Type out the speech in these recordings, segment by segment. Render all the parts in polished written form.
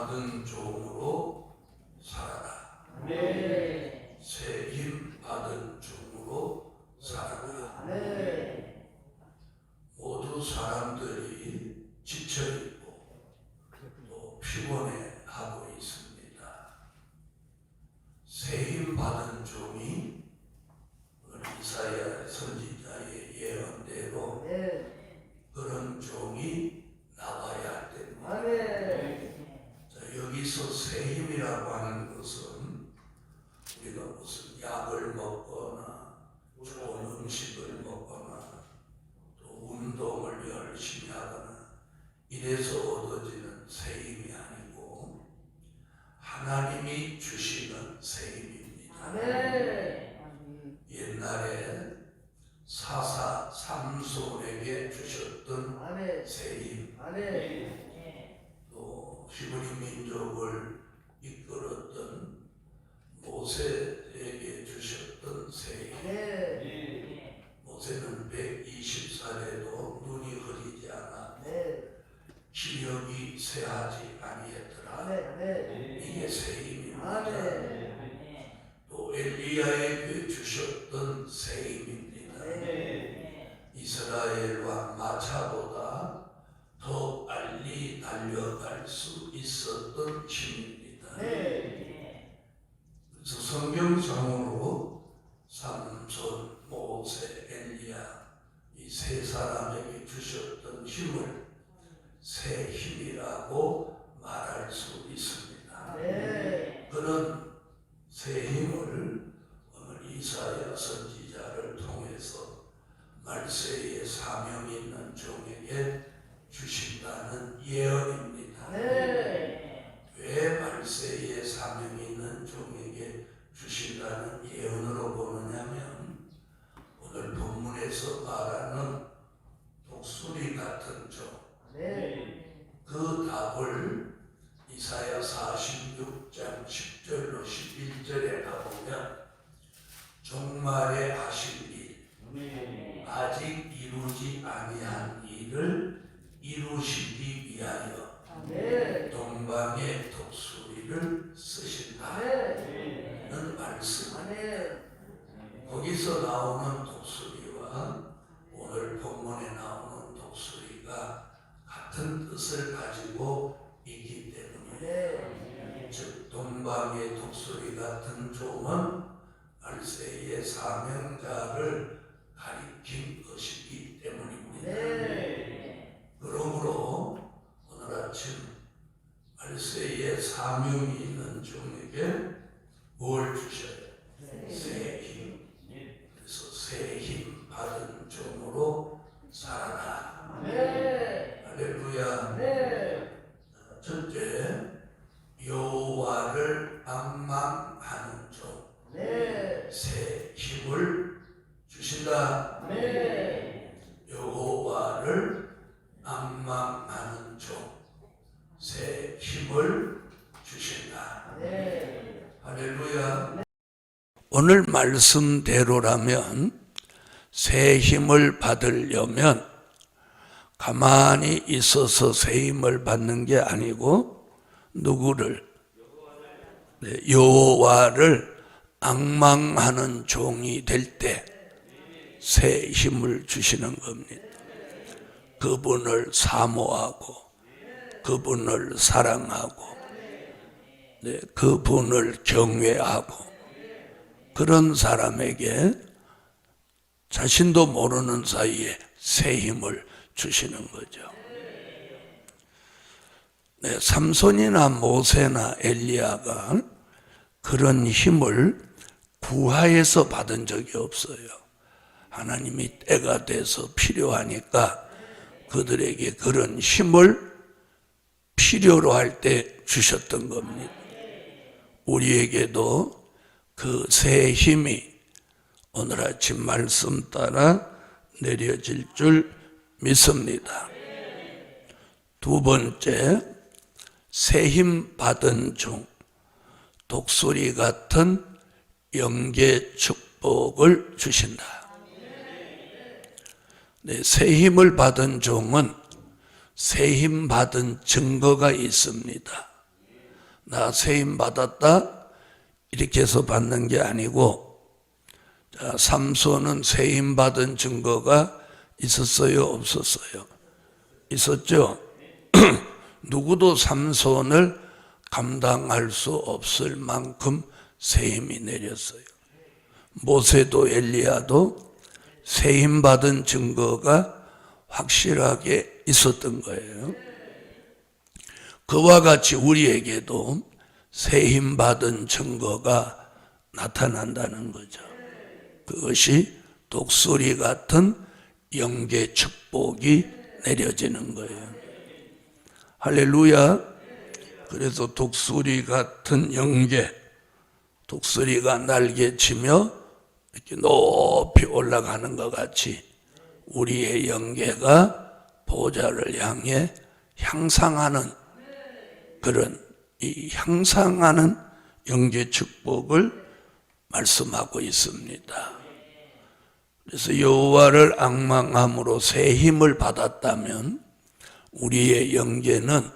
받은 종으로 살아라. 네. 새 힘 받은 종으로 살아라. 네. 모두 사람들이 지쳐있고 또 피곤해하고 있습니다. 새 힘 받은 종이 이사야 선지자의 예언대로 그런 종이 나와야 할 때입니다. 자, 여기서 새 힘이라고 하는 것은 우리가 무슨 약을 먹거나 좋은 음식을 먹거나 또 운동을 열심히 하거나 이래서 얻어지는 새 힘이 아니고 하나님이 주시는 새 힘입니다. 옛날에 사사 삼손에게 주셨던 새 힘, 또 히브리 민족을 이끌었던 모세에게 주셨던 새 힘. 모세는 120살에도 눈이 흐리지 않았고 기력이 쇠하지 아니했더라. 이게 새 힘입니다. 또 엘리야에게 주셨던 새 힘입니다. 이스라엘 왕 마차보다 더 빨리 달려갈 수 있었던 힘입니다. 그래서 성경상으로 삼손, 모세, 엘리야 이 세 사람에게 주셨던 힘을 새 힘이라고 말할 수 있습니다. 그런 새 힘을 오늘 이사야 선지자를 통해서 말세에 사명 있는 종에게 주신다는 예언입니다. 왜 말세에 사명 있는 종에게 주신다는 예언으로 보느냐면 오늘 본문에서 말하는 독수리 같은 종, 그 답을 이사야 46장 10절로 11절에 가보면 종말에 하실 일, 아직 이루지 아니한 일을 이루시기 위하여 동방의 독수리를 쓰신다는 말씀. 거기서 나오는 독수리와 오늘 본문에 나오는 독수리가 같은 뜻을 가지고 있기 때문에 즉 동방의 독수리 같은 종은 말세의 사명자를 가리킨 것이기 때문입니다. 그러므로 오늘 아침 말세의 사명이 있는 종에게 뭘 주셔요? 새 힘. 그래서 새 힘 받은 종으로 살아라. 할렐루야. 첫째, 여호와를 앙망하는 종. 새 힘을 주신다. 여호와를 앙망하는 종. 새 힘을 주신다. 할렐루야. 오늘 말씀대로라면 새 힘을 받으려면 가만히 있어서 새 힘을 받는 게 아니고 누구를? 여호와를 앙망하는 종이 될 때 새 힘을 주시는 겁니다. 그분을 사모하고 그분을 사랑하고 그분을 경외하고 그런 사람에게 자신도 모르는 사이에 새 힘을 주시는 거죠. 삼손이나 모세나 엘리야가 그런 힘을 구하에서 받은 적이 없어요. 하나님이 때가 돼서 필요하니까 그들에게 그런 힘을 필요로 할 때 주셨던 겁니다. 우리에게도 그 새 힘이 오늘 아침 말씀 따라 내려질 줄 믿습니다. 두 번째, 새 힘 받은 종, 독수리 같은 영계 축복을 주신다. 새 힘을 받은 종은 새 힘 받은 증거가 있습니다. 나 세임 받았다 이렇게 해서 받는 게 아니고, 자, 삼손은 세임 받은 증거가 있었어요, 없었어요? 있었죠. 누구도 삼손을 감당할 수 없을 만큼 세임이 내렸어요. 모세도 엘리야도 세임 받은 증거가 확실하게 있었던 거예요. 그와 같이 우리에게도 세임 받은 증거가 나타난다는 거죠. 그것이 독수리 같은 영계 축복이 내려지는 거예요. 할렐루야. 그래서 독수리 같은 영계, 독수리가 날개치며 이렇게 높이 올라가는 것 같이 우리의 영계가 보좌를 향해 향상하는 그런 이 향상하는 영계 축복을 말씀하고 있습니다. 그래서 여호와를 앙망함으로 새 힘을 받았다면 우리의 영계는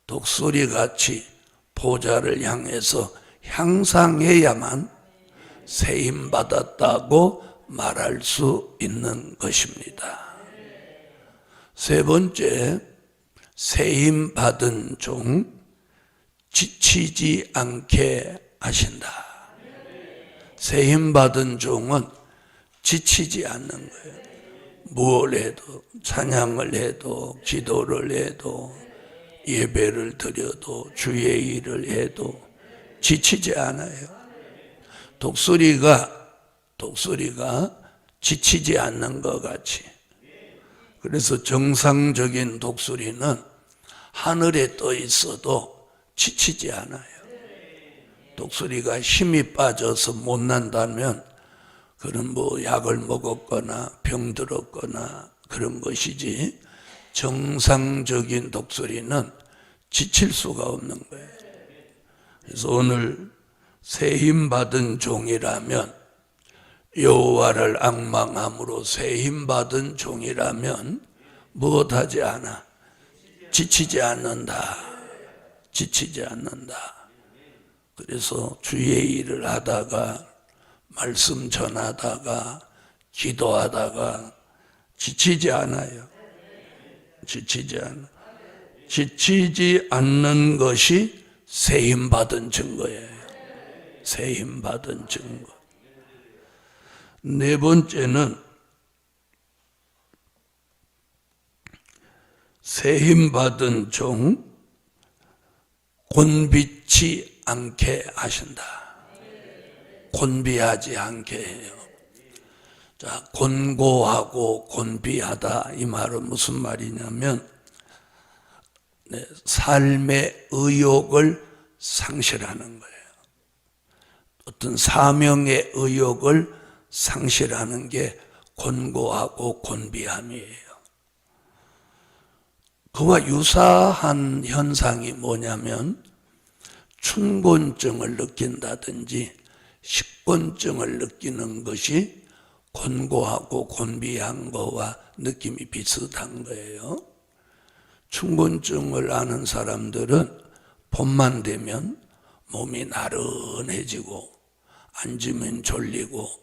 독수리같이 보좌를 향해서 향상해야만 새 힘 받았다고 말할 수 있는 것입니다. 세 번째, 새 힘 받은 종 지치지 않게 하신다. 새 힘 받은 종은 지치지 않는 거예요. 무엇을 해도, 찬양을 해도, 기도를 해도, 예배를 드려도, 주의 일을 해도 지치지 않아요. 독수리가 지치지 않는 것 같이. 그래서 정상적인 독수리는 하늘에 떠 있어도 지치지 않아요. 독수리가 힘이 빠져서 못 난다면 그런 약을 먹었거나 병들었거나 그런 것이지, 정상적인 독수리는 지칠 수가 없는 거예요. 그래서 오늘 새 힘 받은 종이라면, 여호와를 앙망함으로 새 힘 받은 종이라면 무엇하지 않아? 지치지 않는다. 지치지 않는다. 그래서 주의 일을 하다가, 말씀 전하다가, 기도하다가 지치지 않아요. 지치지 않아. 지치지 않는 것이 새 힘 받은 증거예요. 새 힘 받은 증거. 네 번째는 새 힘 받은 종 곤비치 않게 하신다. 곤비하지 않게 해요. 자, 곤고하고 곤비하다, 이 말은 무슨 말이냐면 삶의 의욕을 상실하는 거예요. 어떤 사명의 의욕을 상실하는 게 곤고하고 곤비함이에요. 그와 유사한 현상이 뭐냐면 춘곤증을 느낀다든지 식곤증을 느끼는 것이 곤고하고 곤비한 거와 느낌이 비슷한 거예요. 춘곤증을 아는 사람들은 봄만 되면 몸이 나른해지고 앉으면 졸리고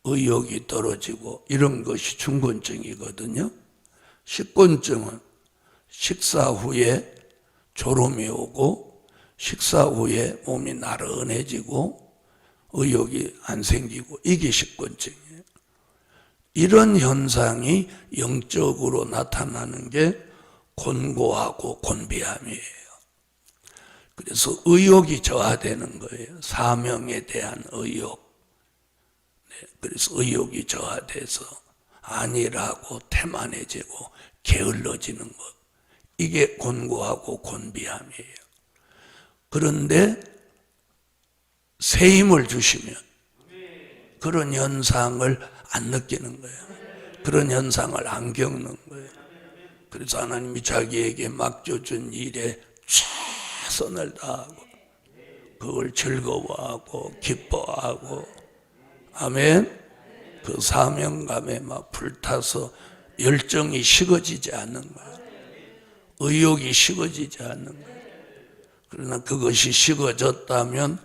의욕이 떨어지고 이런 것이 춘곤증이거든요. 식곤증은 식사 후에 졸음이 오고 식사 후에 몸이 나른해지고 의욕이 안 생기고, 이게 식곤증이에요. 이런 현상이 영적으로 나타나는 게 곤고하고 곤비함이에요. 그래서 의욕이 저하되는 거예요. 사명에 대한 의욕. 그래서 의욕이 저하돼서 안일하고 태만해지고 게을러지는 것. 이게 곤고하고 곤비함이에요. 그런데 새 힘을 주시면 그런 현상을 안 느끼는 거예요. 그런 현상을 안 겪는 거예요. 그래서 하나님이 자기에게 맡겨준 일에 최선을 다하고 그걸 즐거워하고 기뻐하고, 아멘. 그 사명감에 막 불타서 열정이 식어지지 않는 거예요. 의욕이 식어지지 않는 거예요. 그러나 그것이 식어졌다면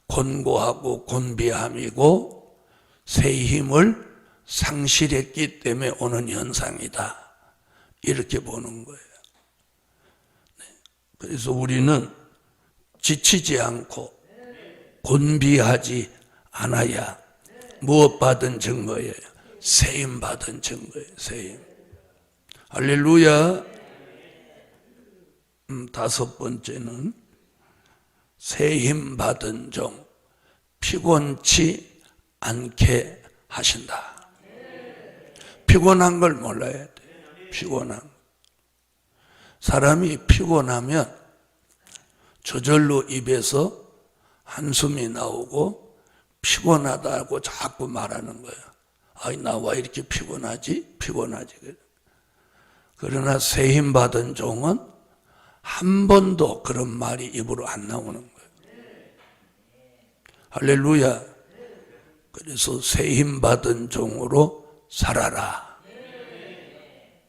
곤고하고 곤비함이고 새 힘을 상실했기 때문에 오는 현상이다. 이렇게 보는 거예요. 그래서 우리는 지치지 않고 곤비하지 않아야 무엇 받은 증거예요? 세임 받은 증거예요. 세임. 할렐루야. 다섯 번째는 세임 받은 종, 피곤치 않게 하신다. 피곤한 걸 몰라야 돼. 피곤한. 사람이 피곤하면 저절로 입에서 한숨이 나오고 피곤하다고 자꾸 말하는 거예요. 아이, 나 왜 이렇게 피곤하지? 피곤하지. 그러나 세임 받은 종은 한 번도 그런 말이 입으로 안 나오는 거예요. 할렐루야. 그래서 세임 받은 종으로 살아라.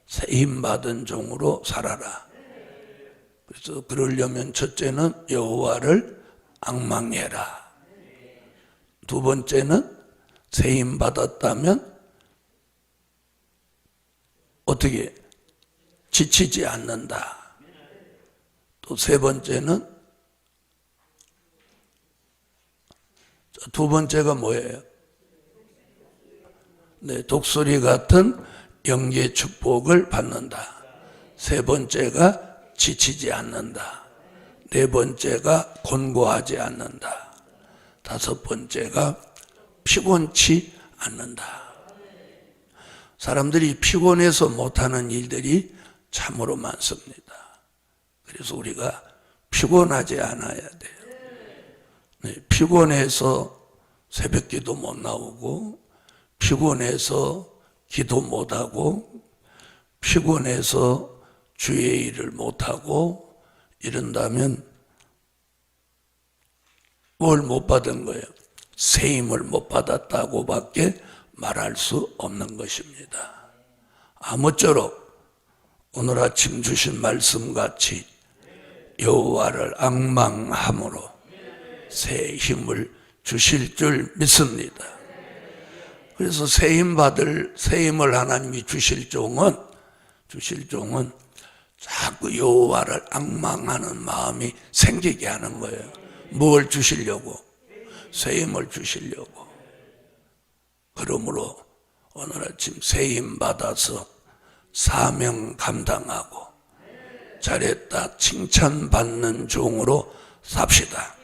세임 받은 종으로 살아라. 그래서 그러려면 첫째는 여호와를 앙망해라. 두 번째는 세임 받았다면 어떻게 지치지 않는다. 또 세 번째는, 두 번째가 뭐예요? 네, 독수리 같은 영계 축복을 받는다. 세 번째가 지치지 않는다. 네 번째가 곤고하지 않는다. 다섯 번째가 피곤치 않는다. 사람들이 피곤해서 못하는 일들이 참으로 많습니다. 그래서 우리가 피곤하지 않아야 돼요. 네, 피곤해서 새벽기도 못 나오고, 피곤해서 기도 못하고, 피곤해서 주의 일을 못하고 이런다면 뭘 못 받은 거예요? 세임을 못 받았다고 밖에 말할 수 없는 것입니다. 아무쪼록 오늘 아침 주신 말씀같이 여호와를 앙망함으로 새 힘을 주실 줄 믿습니다. 그래서 세임을 하나님이 주실 종은 자꾸 여호와를 앙망하는 마음이 생기게 하는 거예요. 뭘 주시려고? 세임을 주시려고. 그러므로 오늘 아침 세임 받아서 사명 감당하고 잘했다 칭찬받는 종으로 삽시다.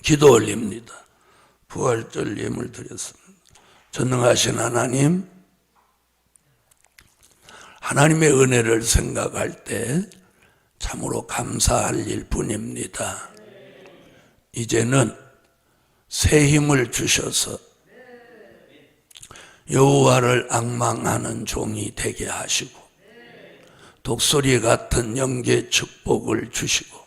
기도 올립니다. 부활절 예물 드렸습니다. 전능하신 하나님, 하나님의 은혜를 생각할 때 참으로 감사할 일뿐입니다. 이제는 새 힘을 주셔서 여호와를 앙망하는 종이 되게 하시고 독수리 같은 영계 축복을 주시고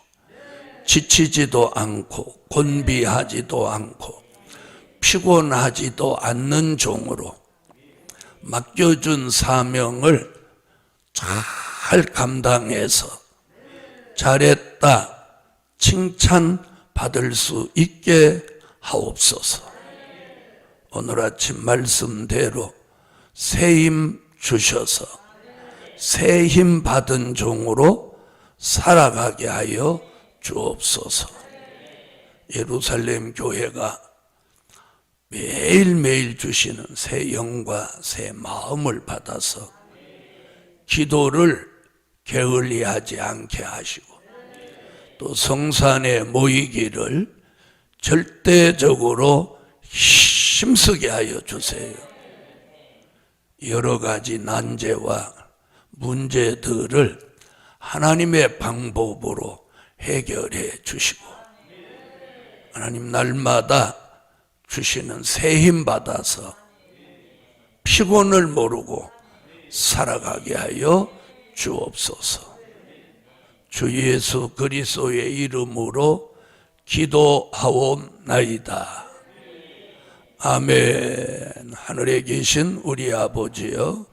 지치지도 않고 곤비하지도 않고 피곤하지도 않는 종으로 맡겨준 사명을 잘 감당해서 잘했다 칭찬받을 수 있게 하옵소서. 오늘 아침 말씀대로 새 힘 주셔서 새 힘 받은 종으로 살아가게 하여 주옵소서. 예루살렘 교회가 매일매일 주시는 새 영과 새 마음을 받아서 기도를 게을리하지 않게 하시고 또 성산에 모이기를 절대적으로 힘쓰게 하여 주세요. 여러 가지 난제와 문제들을 하나님의 방법으로 해결해 주시고 하나님 날마다 주시는 새 힘 받아서 피곤을 모르고 살아가게 하여 주옵소서. 주 예수 그리스도의 이름으로 기도하옵나이다. 아멘. 하늘에 계신 우리 아버지여,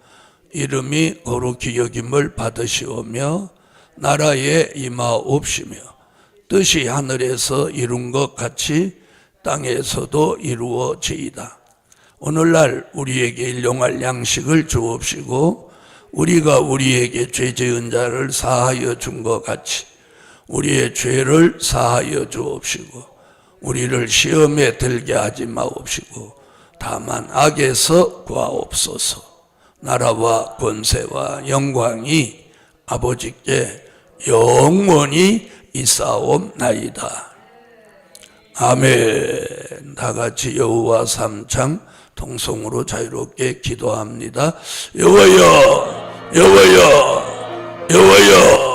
이름이 거룩히 여김을 받으시오며 나라에 임하옵시며 뜻이 하늘에서 이룬 것 같이 땅에서도 이루어지이다. 오늘날 우리에게 일용할 양식을 주옵시고 우리가 우리에게 죄 지은 자를 사하여 준 것 같이 우리의 죄를 사하여 주옵시고 우리를 시험에 들게 하지 마옵시고 다만 악에서 구하옵소서. 나라와 권세와 영광이 아버지께 영원히 있사옵나이다. 아멘. 다 같이 여호와 삼창 통성으로 자유롭게 기도합니다. 여호와여, 여호와여, 여호와여.